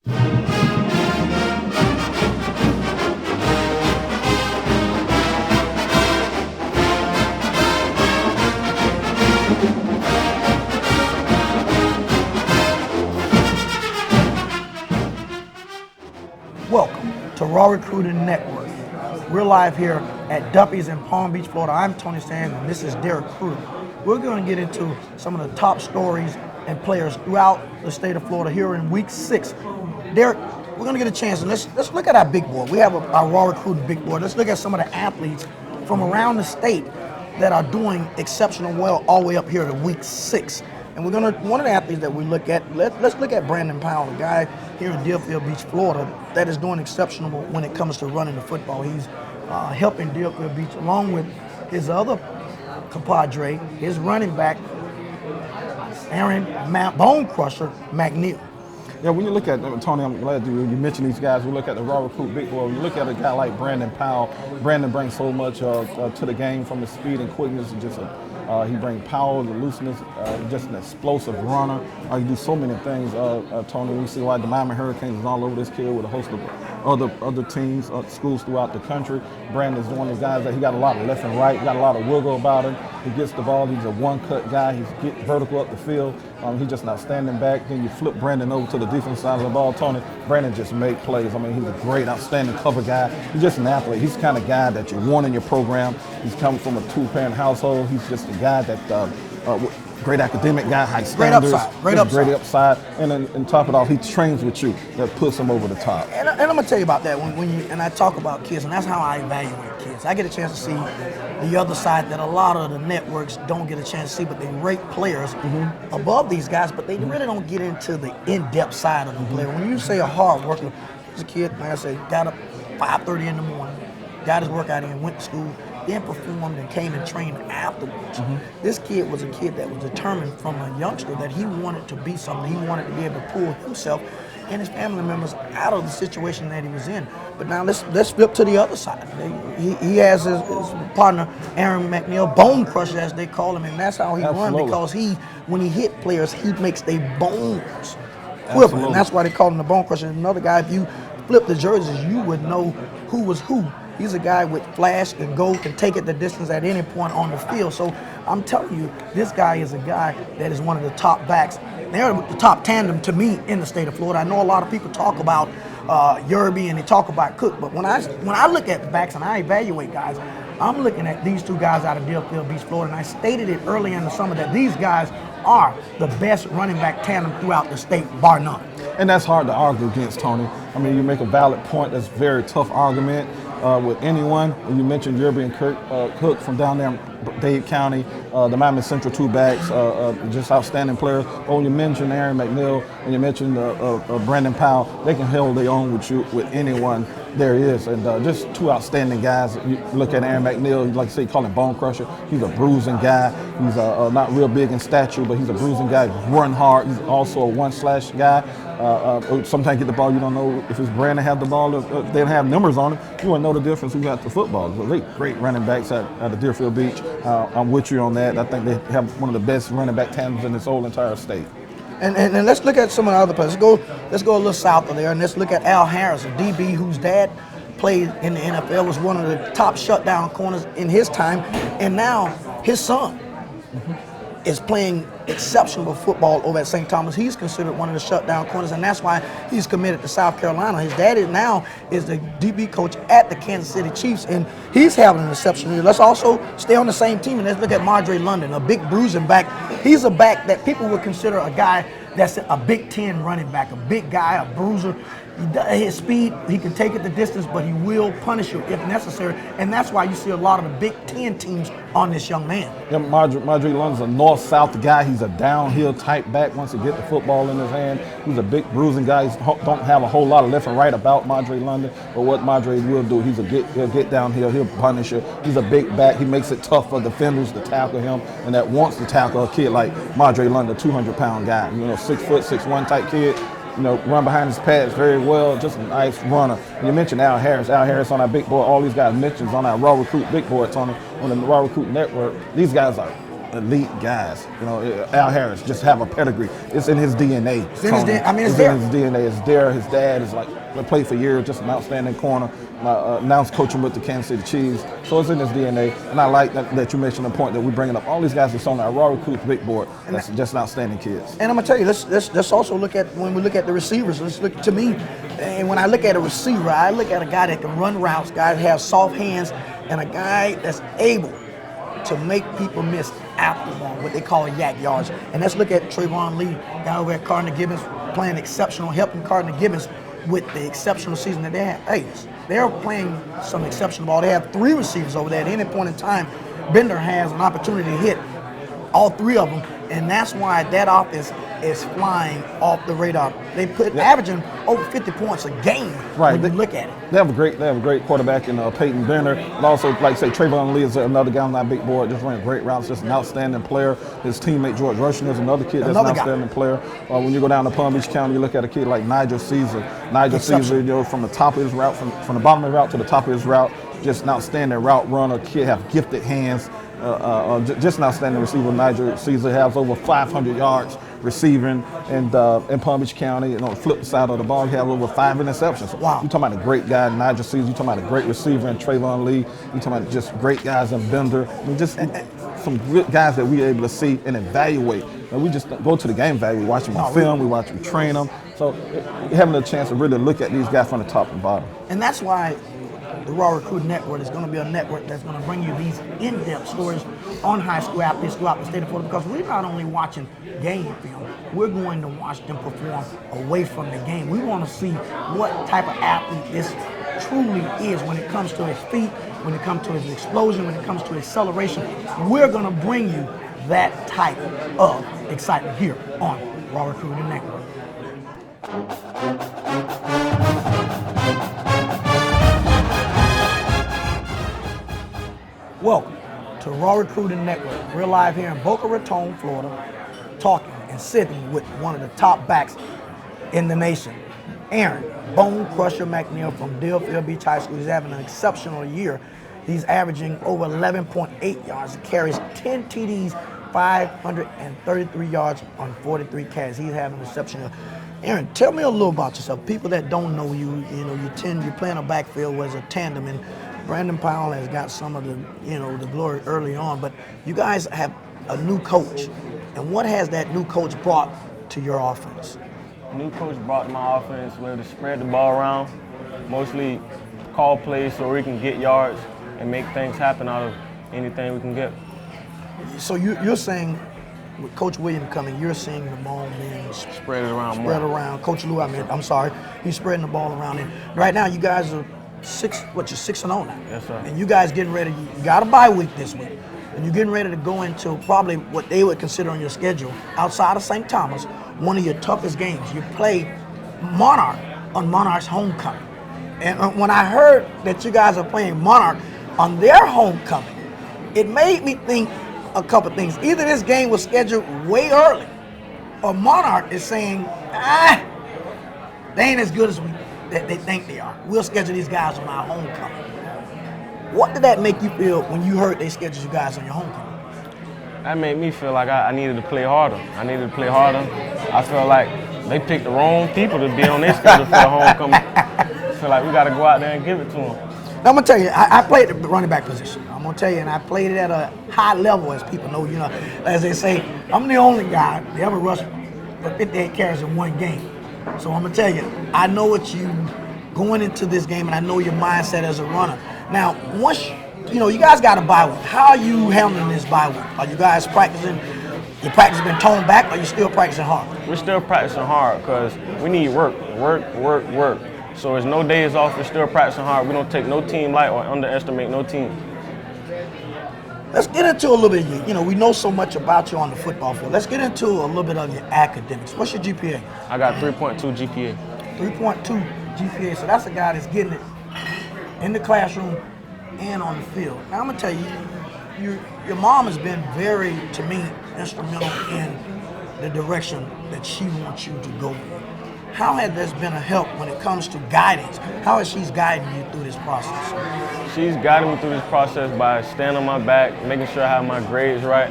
Welcome to Raw Recruiting Network. We're live here at Duffy's in Palm Beach, Florida. I'm Tony Sands, and this is Derrick Crudup. We're going to get into some of the top stories and players throughout the state of Florida here in Week 6. Derrick, we're going to get a chance, and let's look at our big board. We have our Raw Recruiting big board. Let's look at some of the athletes from around the state that are doing exceptional well all the way up here to Week 6. And we're going to, one of the athletes that we look at, let's look at Brandon Powell, a guy here in Deerfield Beach, Florida, that is doing exceptional when it comes to running the football. He's helping Deerfield Beach along with his other compadre, his running back, Aeron Bone Crusher McNeal. Yeah, when you look at Tony, I'm glad you mentioned these guys. We look at the Raw Recruit Big Boy. You look at a guy like Brandon Powell. Brandon brings so much to the game from his speed and quickness. Just he brings power, the looseness, just an explosive runner. He do so many things, Tony. We see why the Miami Hurricanes is all over this kid with a host of other teams, schools throughout the country. Brandon's one of the guys that he got a lot of left and right, got a lot of wiggle about him. He gets the ball. He's a one-cut guy. He's getting vertical up the field. He's just an outstanding back. Then you flip Brandon over to the defense side of the ball, Tony. Brandon just make plays. I mean, he's a great, outstanding cover guy. He's just an athlete. He's the kind of guy that you want in your program. He's coming from a two-parent household. He's just a guy that great academic guy, high standards. Great upside. And then top it off, he trains with you. That puts him over the top. And I'm going to tell you about that when I talk about kids, and that's how I evaluate kids. I get a chance to see the other side that a lot of the networks don't get a chance to see, but they rate players above these guys, but they really don't get into the in-depth side of the player. When you say a hard worker, here's a kid, like I said, got up 5:30 in the morning, got his workout in, went to school, then performed and came and trained afterwards. This kid was a kid that was determined from a youngster that he wanted to be something. He wanted to be able to pull himself and his family members out of the situation that he was in. But now let's flip to the other side. He has his partner, Aeron McNeal, Bone Crusher as they call him, and that's how he runs, because when he hit players, he makes their bones quiver, and that's why they call him the Bone Crusher. Another guy, if you flip the jerseys, you would know who was who. He's a guy with flash and go, can take it the distance at any point on the field. So I'm telling you, this guy is a guy that is one of the top backs. They're the top tandem to me in the state of Florida. I know a lot of people talk about Yerby and they talk about Cook, but when I look at the backs and I evaluate guys, I'm looking at these two guys out of Deerfield Beach, Florida, and I stated it early in the summer that these guys are the best running back tandem throughout the state, bar none. And that's hard to argue against, Tony. I mean, you make a valid point. That's a very tough argument with anyone. You mentioned Yerby and Cook from down there in Dade County, the Miami Central two backs, just outstanding players. Oh, you mentioned Aeron McNeal and you mentioned Brandon Powell. They can hold their own with anyone there is. And just two outstanding guys. You look at Aeron McNeal, like I say, you call him Bone Crusher. He's a bruising guy. He's not real big in stature, but he's a bruising guy. He's run hard. He's also a one-slash guy. Sometimes get the ball, you don't know if it's Brandon have the ball, if they don't have numbers on him. You won't know the difference who got the football. So they great running backs out of Deerfield Beach. I'm with you on that. I think they have one of the best running back tandems in this whole entire state. And let's look at some of the other players. Let's go a little south of there, and let's look at Al Harris, a DB whose dad played in the NFL, was one of the top shutdown corners in his time, and now his son is playing exceptional football over at St. Thomas. He's considered one of the shutdown corners, and that's why he's committed to South Carolina. His daddy now is the DB coach at the Kansas City Chiefs, and he's having an exceptional year. Let's also stay on the same team, and let's look at Marjorie London, a big bruising back. He's a back that people would consider a guy that's a Big Ten running back, a big guy, a bruiser. His speed, he can take it the distance, but he will punish you if necessary. And that's why you see a lot of the Big Ten teams on this young man. Yeah, Marjorie London's a north-south guy. He's a downhill type back once he get the football in his hand. He's a big bruising guy. He don't have a whole lot of left and right about Marjorie London, but what Marjorie will do, he'll get downhill, he'll punish you. He's a big back. He makes it tough for defenders to tackle him, and that wants to tackle a kid like Marjorie London, 200-pound guy. 6 foot, 6'1" type kid. Run behind his pads very well, just a nice runner. And you mentioned Al Harris. Al Harris on our big board. All these guys mentions on our Raw Recruit big board, Tony, on the Raw Recruit network. These guys are elite guys. You know, Al Harris just have a pedigree. It's in his DNA. It's in his DNA. I mean, it's in his DNA. It's there. His dad is like played for years, just an outstanding corner. Now he's coaching with the Kansas City Chiefs, so it's in his DNA. And I like that you mentioned the point that we're bringing up all these guys that's on our raw recruits big board. That's just outstanding kids. And I'm gonna tell you, let's also look at when we look at the receivers. Let's look to me, and when I look at a receiver, I look at a guy that can run routes, guys that have soft hands, and a guy that's able to make people miss after the ball, what they call yak yards. And let's look at Trayvon Lee, guy over at Cardinal Gibbons, playing exceptional, helping Cardinal Gibbons with the exceptional season that they have. Hey, they're playing some exceptional ball. They have 3 receivers over there. At any point in time, Bender has an opportunity to hit all 3 of them, and that's why that offense is flying off the radar. They averaging over 50 points a game when you look at it. They have a great quarterback in Peyton Bender, and also, like I say, Trayvon Lee is another guy on that big board, just running great routes, just an outstanding player. His teammate George Rushing is another kid that's an outstanding player. When you go down to Palm Beach County, you look at a kid like Nigel Caesar. Nigel Caesar, you know, from the top of his route, from the bottom of the route to the top of his route, just an outstanding route runner. Kid have gifted hands. Just an outstanding receiver. Nigel Caesar has over 500 yards receiving in Palm Beach County. And on the flip side of the ball, he has over 5 interceptions. Wow. You're talking about a great guy, Nigel Caesar. You're talking about a great receiver in Trayvon Lee. You're talking about just great guys in Bender. I mean, just some good guys that we're able to see and evaluate. And we just go to the game value. We watch them on film. We watch them train them. So having a chance to really look at these guys from the top and bottom. And that's why the Raw Recruit Network is going to be a network that's going to bring you these in-depth stories on high school athletes throughout the state of Florida, because we're not only watching game film, we're going to watch them perform away from the game. We want to see what type of athlete this truly is when it comes to his feet, when it comes to his explosion, when it comes to acceleration. We're going to bring you that type of excitement here on Raw Recruiting Network. Welcome to Raw Recruiting Network. We're live here in Boca Raton, Florida, talking and sitting with one of the top backs in the nation, Aeron Bone Crusher McNeal from Deerfield Beach High School. He's having an exceptional year. He's averaging over 11.8 yards, carries 10 TDs, 533 yards on 43 catches. He's having an exceptional. Aeron, tell me a little about yourself. People that don't know you, you play in a backfield as a tandem, and Brandon Powell has got some of the, the glory early on, but you guys have a new coach. And what has that new coach brought to your offense? New coach brought to my offense where to spread the ball around, mostly call plays so we can get yards and make things happen out of anything we can get. So you're saying, with Coach William coming, you're seeing the ball being spread around more. Coach Lou, I'm sorry, he's spreading the ball around. And right now, you guys are you're 6-0 now. Yes, sir. And you guys getting ready, you got a bye week this week. And you're getting ready to go into probably what they would consider on your schedule, outside of St. Thomas, one of your toughest games. You play Monarch on Monarch's homecoming. And when I heard that you guys are playing Monarch on their homecoming, it made me think a couple things. Either this game was scheduled way early, or Monarch is saying, they ain't as good as they think they are. We'll schedule these guys on our homecoming. What did that make you feel when you heard they scheduled you guys on your homecoming? That made me feel like I needed to play harder. I felt like they picked the wrong people to be on their schedule for the homecoming. I feel like we got to go out there and give it to them. Now, I'm going to tell you, I played the running back position. I'm going to tell you, and I played it at a high level, as people know. As they say, I'm the only guy that ever rushed for 58 carries in one game. So I'm going to tell you, I know what you going into this game, and I know your mindset as a runner. Now, once you guys got a bye week, how are you handling this bye week? Are you guys practicing? Your practice been toned back, or you still practicing hard? We're still practicing hard because we need work. So there's no days off. We're still practicing hard. We don't take no team light or underestimate no team. Let's get into a little bit of you. We know so much about you on the football field. Let's get into a little bit of your academics. What's your GPA? I got 3.2 GPA. 3.2 GPA. So that's a guy that's getting it in the classroom and on the field. Now I'm gonna tell you, your mom has been very, to me, instrumental in the direction that she wants you to go. How has this been a help when it comes to guidance? How is she guiding you through this process? She's guiding me through this process by standing on my back, making sure I have my grades right,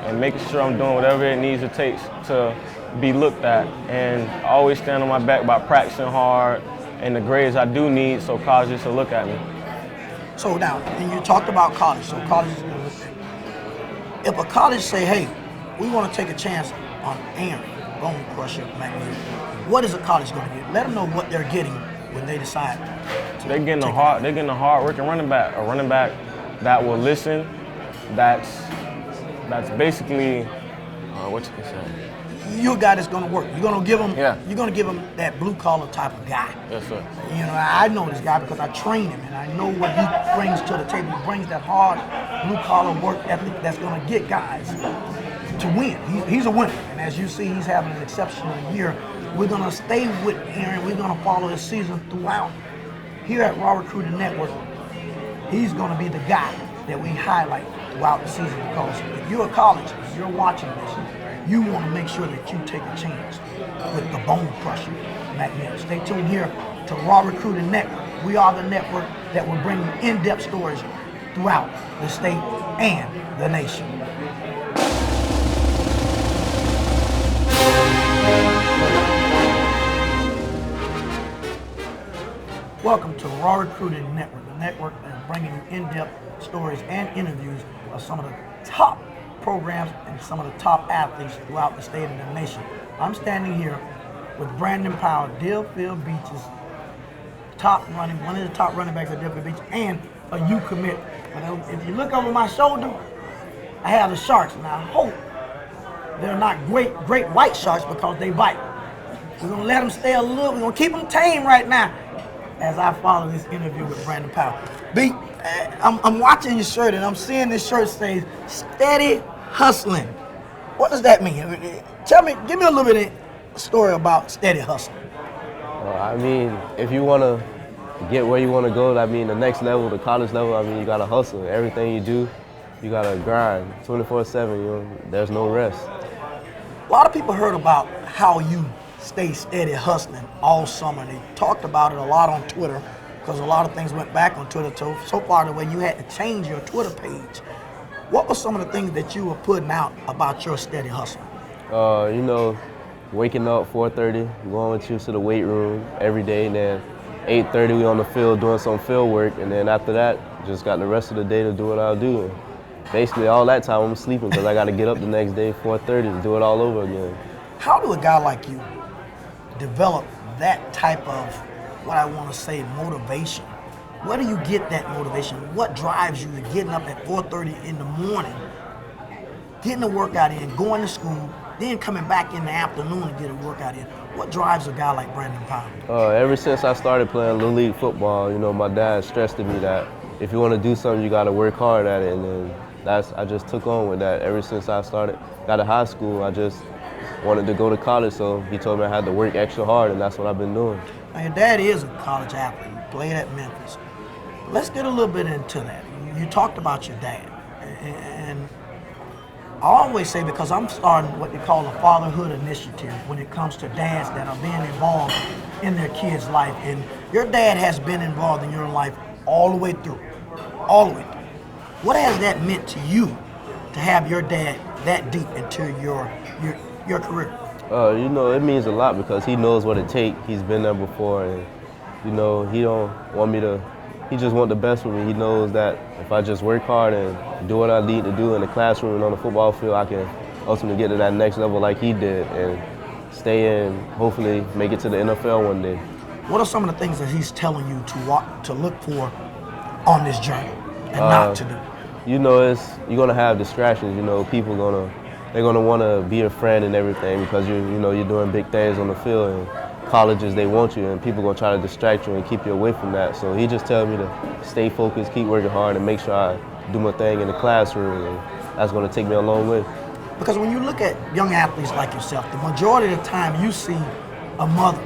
and making sure I'm doing whatever it needs to take to be looked at. And I always stand on my back by practicing hard and the grades I do need so colleges will look at me. So now, and you talked about college, so college is going to look at. If a college say, hey, we want to take a chance on Aeron, Bone Crusher, McNeal, what is a college going to get? Let them know what they're getting when they decide. They're getting a hard-working running back, a running back that will listen. That's basically what you can say. You're a guy that's going to work. You're going to give them. Yeah. You're going to give them that blue collar type of guy. Yes, sir. You know, I know this guy because I train him, and I know what he brings to the table. He brings that hard blue collar work ethic that's going to get guys to win. He's a winner, and as you see, he's having an exceptional year. We're going to stay with Aeron. We're going to follow his season throughout. Here at Raw Recruiting Network, he's going to be the guy that we highlight throughout the season, because if you're a college, if you're watching this, you want to make sure that you take a chance with the Bone Crusher, McNeal. Stay tuned here to Raw Recruiting Network. We are the network that will bring you in-depth stories throughout the state and the nation. Welcome to Raw Recruiting Network, the network that is bringing you in-depth stories and interviews of some of the top programs and some of the top athletes throughout the state and the nation. I'm standing here with Brandon Powell, Deerfield Beach's one of the top running backs at Deerfield Beach, and a U commit. But if you look over my shoulder, I have the Sharks, and I hope they're not great white sharks because they bite. We're gonna let them stay a little. We're gonna keep them tame right now as I follow this interview with Brandon Powell. B, I'm watching your shirt and I'm seeing this shirt say "Steady Hustling." What does that mean? Tell me, give me a little bit of story about steady hustling. Well, I mean, if you want to get where you want to go, I mean, the next level, the college level, I mean, you got to hustle. Everything you do, you got to grind 24/7, you know, there's no rest. A lot of people heard about how you stay steady hustling all summer. They talked about it a lot on Twitter because a lot of things went back on Twitter so far the way you had to change your Twitter page. What were some of the things that you were putting out about your steady hustling? You know, waking up 4:30, going with you to the weight room every day, and then 8:30 we on the field doing some field work, and then after that, just got the rest of the day to do what I'll do. And basically all that time I'm sleeping because I got to get up the next day 4:30 to do it all over again. How do a guy like you develop that type of, what I want to say, motivation? Where do you get that motivation? What drives you to getting up at 4:30 in the morning, getting a workout in, going to school, then coming back in the afternoon to get a workout in? What drives a guy like Brandon Powell? Ever since I started playing Little League football, you know, my dad stressed to me that if you want to do something, you got to work hard at it, and then I just took on with that. Ever since I got to high school, I just wanted to go to college, so he told me I had to work extra hard, and that's what I've been doing. Now, your dad is a college athlete. He played at Memphis. Let's get a little bit into that. You talked about your dad, and I always say, because I'm starting what they call a fatherhood initiative when it comes to dads that are being involved in their kids' life, and your dad has been involved in your life all the way through, all the way through. What has that meant to you to have your dad that deep into your career? You know, it means a lot because he knows what it takes. He's been there before, and you know, he don't want me to. He just wants the best for me. He knows that if I just work hard and do what I need to do in the classroom and on the football field, I can ultimately get to that next level like he did and stay in, hopefully make it to the NFL one day. What are some of the things that he's telling you to look for on this journey and not to do? You know, you're gonna have distractions. You know, they're gonna want to be a friend and everything because you're doing big things on the field. And colleges, they want you, and people gonna try to distract you and keep you away from that. So he just tells me to stay focused, keep working hard, and make sure I do my thing in the classroom, and that's gonna take me a long way. Because when you look at young athletes like yourself, the majority of the time you see a mother.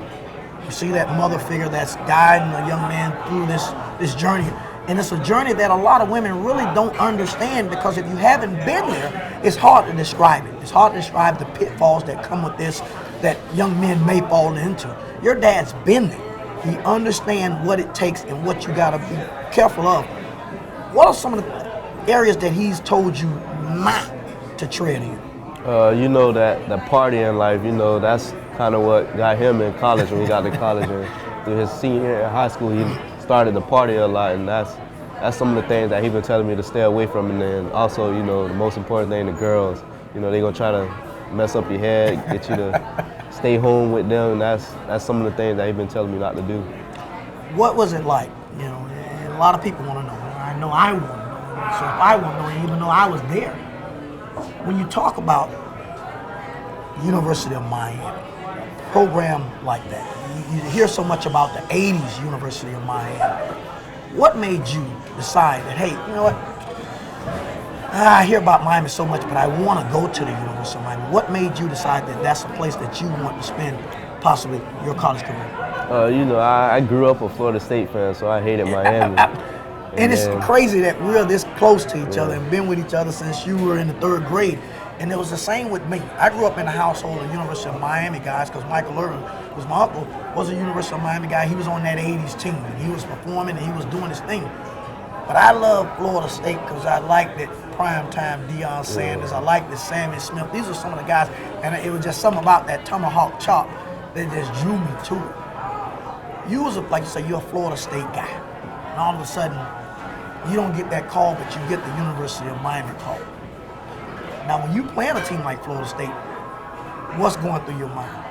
You see that mother figure that's guiding a young man through this journey. And it's a journey that a lot of women really don't understand, because if you haven't been there, it's hard to describe it. It's hard to describe the pitfalls that come with this that young men may fall into. Your dad's been there. He understands what it takes and what you gotta be careful of. What are some of the areas that he's told you not to tread in? You know that the partying life, you know, that's kind of what got him in college when he got to college. And through his senior year in high school, he started to party a lot, and that's some of the things that he's been telling me to stay away from. And then also, you know, the most important thing, the girls, you know, they're gonna try to mess up your head, get you to stay home with them, and that's some of the things that he's been telling me not to do. What was it like? You know, and a lot of people want to know. I know I want to know. So if I want to know, even though I was there, when you talk about University of Miami, program like that, you hear so much about the 80s University of Miami. What made you decide that, hey, you know what? I hear about Miami so much, but I want to go to the University of Miami. What made you decide that that's a place that you want to spend possibly your college career? You know, I grew up a Florida State fan, so I hated Miami. And it's crazy that we're this close to each other and been with each other since you were in the 3rd grade. And it was the same with me. I grew up in a household of University of Miami guys because Michael Irvin, who's my uncle, was a University of Miami guy. He was on that 80s team, and he was performing, and he was doing his thing. But I love Florida State because I liked that primetime Deion Sanders. I liked that Sammy Smith. These are some of the guys, and it was just something about that tomahawk chop that just drew me to it. You was, like you say, you're a Florida State guy. And all of a sudden, you don't get that call, but you get the University of Miami call. Now, when you play on a team like Florida State, what's going through your mind?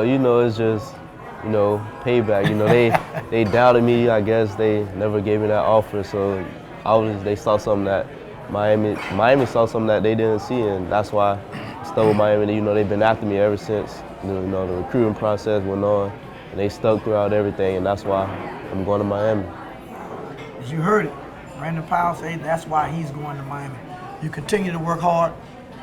You know, it's just, you know, payback. You know, they doubted me. I guess they never gave me that offer. So they saw something that Miami saw something that they didn't see, and that's why I stuck with Miami. You know, they've been after me ever since. You know, the recruiting process went on, and they stuck throughout everything, and that's why I'm going to Miami. As you heard it, Brandon Powell say that's why he's going to Miami. You continue to work hard,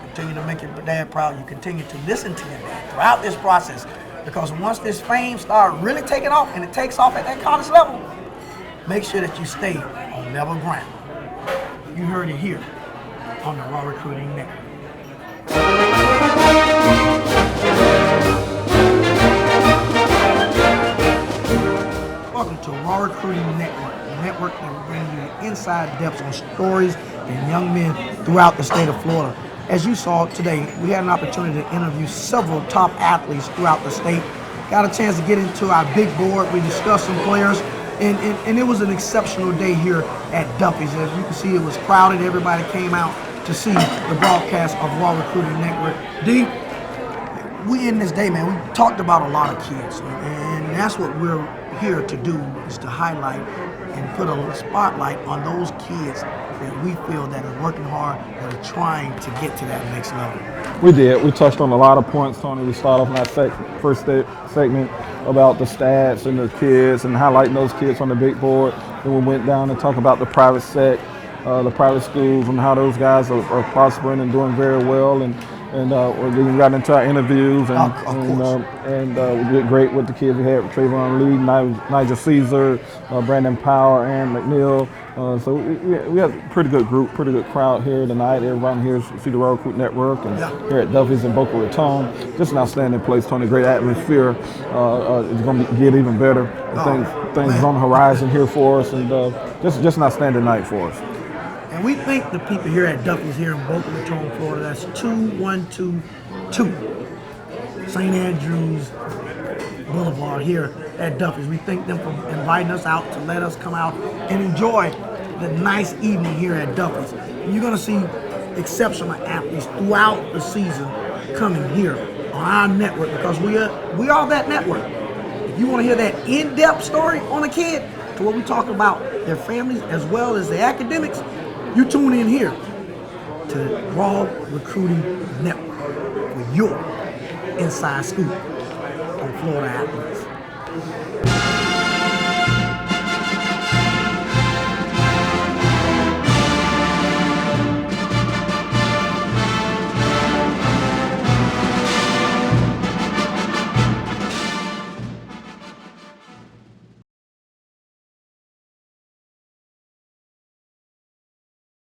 continue to make your dad proud, you continue to listen to your dad throughout this process, because once this fame starts really taking off, and it takes off at that college level, make sure that you stay on level ground. You heard it here on the Raw Recruiting Network. Welcome to Raw Recruiting Network, the network that will bring you the inside depths on stories and young men throughout the state of Florida. As you saw today, we had an opportunity to interview several top athletes throughout the state. Got a chance to get into our big board. We discussed some players, and it was an exceptional day here at Duffy's. As you can see, it was crowded. Everybody came out to see the broadcast of Raw Recruiting Network. D, we in this day, man, we talked about a lot of kids, and that's what we're here to do, is to highlight and put a spotlight on those kids that we feel that are working hard, that are trying to get to that next level. We did. We touched on a lot of points, Tony. We started off in that first segment about the stats and the kids and highlighting those kids on the big board. Then we went down and talked about the private the private schools and how those guys are prospering and doing very well. And we got into our interviews, and we did great with the kids. We had Trayvon Lee, Nigel Caesar, Brandon Powell, Aeron McNeal. So we had a pretty good group, pretty good crowd here tonight. Everyone here see the Raw Recruit Network, and here at Duffy's in BOCA Raton. Just an outstanding place, Tony. Great atmosphere. It's going to get even better. Things on the horizon here for us, and just an outstanding night for us. And we thank the people here at Duffy's here in Boca Raton, Florida. That's 2122 St. Andrews Boulevard here at Duffy's. We thank them for inviting us out to let us come out and enjoy the nice evening here at Duffy's. You're going to see exceptional athletes throughout the season coming here on our network, because we are that network. If you want to hear that in-depth story on a kid, to what we talk about their families as well as their academics, you tune in here to Raw Recruiting Network for your inside scoop on Florida athletes.